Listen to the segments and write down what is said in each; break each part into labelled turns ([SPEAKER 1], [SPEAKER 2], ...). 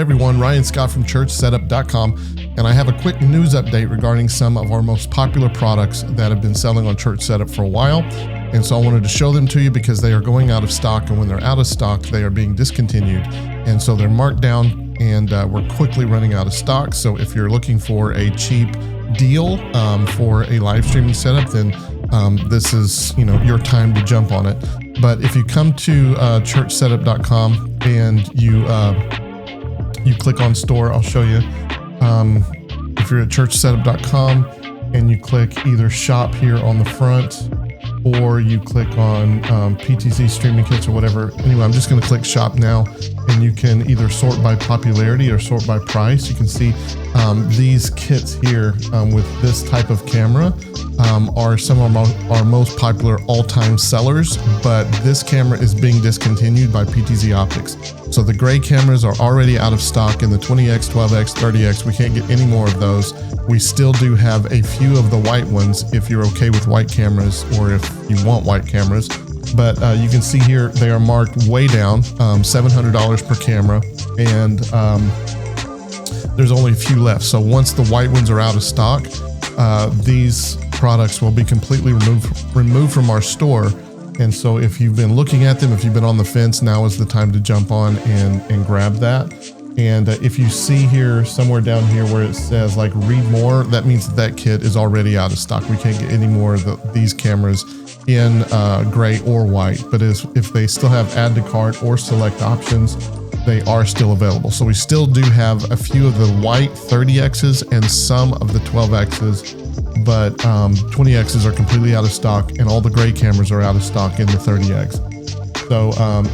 [SPEAKER 1] Everyone, Ryan Scott from churchsetup.com, and I have a quick news update regarding some of our most popular products that have been selling on Church Setup for a while. And so I wanted to show them to you because they are going out of stock, and when they're out of stock, they are being discontinued. And so they're marked down, and we're quickly running out of stock. So if you're looking for a cheap deal for a live streaming setup, then this is your time to jump on it. But if you come to churchsetup.com and you click on store, I'll show you. If you're at churchsetup.com and you click either shop here on the front, or you click on PTZ streaming kits or whatever. Anyway, I'm just going to click shop now, and you can either sort by popularity or sort by price. You can see these kits here with this type of camera are some of our most popular all-time sellers, but this camera is being discontinued by PTZ Optics. So the gray cameras are already out of stock in the 20X, 12X, 30X. We can't get any more of those. We still do have a few of the white ones if you're okay with white cameras, or if you want white cameras. But you can see here they are marked way down, $700 per camera, and there's only a few left. So once the white ones are out of stock, these products will be completely removed from our store. And so if you've been looking at them, if you've been on the fence, now is the time to jump on and grab that. And if you see here somewhere down here where it says like read more, that means that kit is already out of stock. We can't get any more of these cameras in gray or white. But if they still have add to cart or select options, they are still available. So we still do have a few of the white 30Xs and some of the 12Xs, but 20Xs are completely out of stock, and all the gray cameras are out of stock in the 30X. So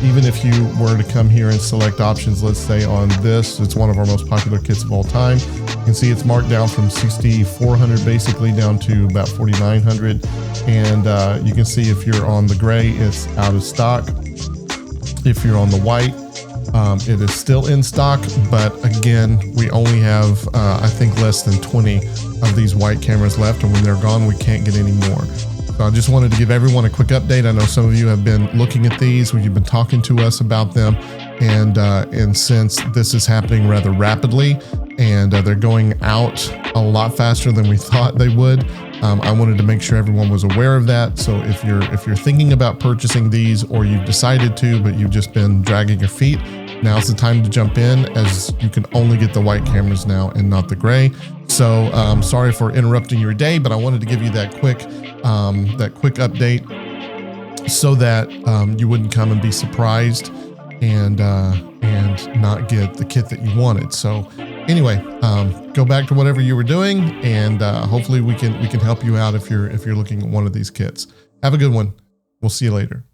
[SPEAKER 1] even if you were to come here and select options, let's say on this, it's one of our most popular kits of all time. You can see it's marked down from 6,400 basically down to about 4,900. And you can see if you're on the gray, it's out of stock. If you're on the white, it is still in stock, but again, we only have, I think, less than 20 of these white cameras left, and when they're gone, we can't get any more. So I just wanted to give everyone a quick update. I know some of you have been looking at these, you've been talking to us about them, and since this is happening rather rapidly, and they're going out a lot faster than we thought they would, I wanted to make sure everyone was aware of that. So if you're thinking about purchasing these, or you've decided to, but you've just been dragging your feet, now's the time to jump in, as you can only get the white cameras now and not the gray. So sorry for interrupting your day, but I wanted to give you that quick update so that you wouldn't come and be surprised and not get the kit that you wanted. So anyway, go back to whatever you were doing, and hopefully we can help you out if you're looking at one of these kits. Have a good one. We'll see you later.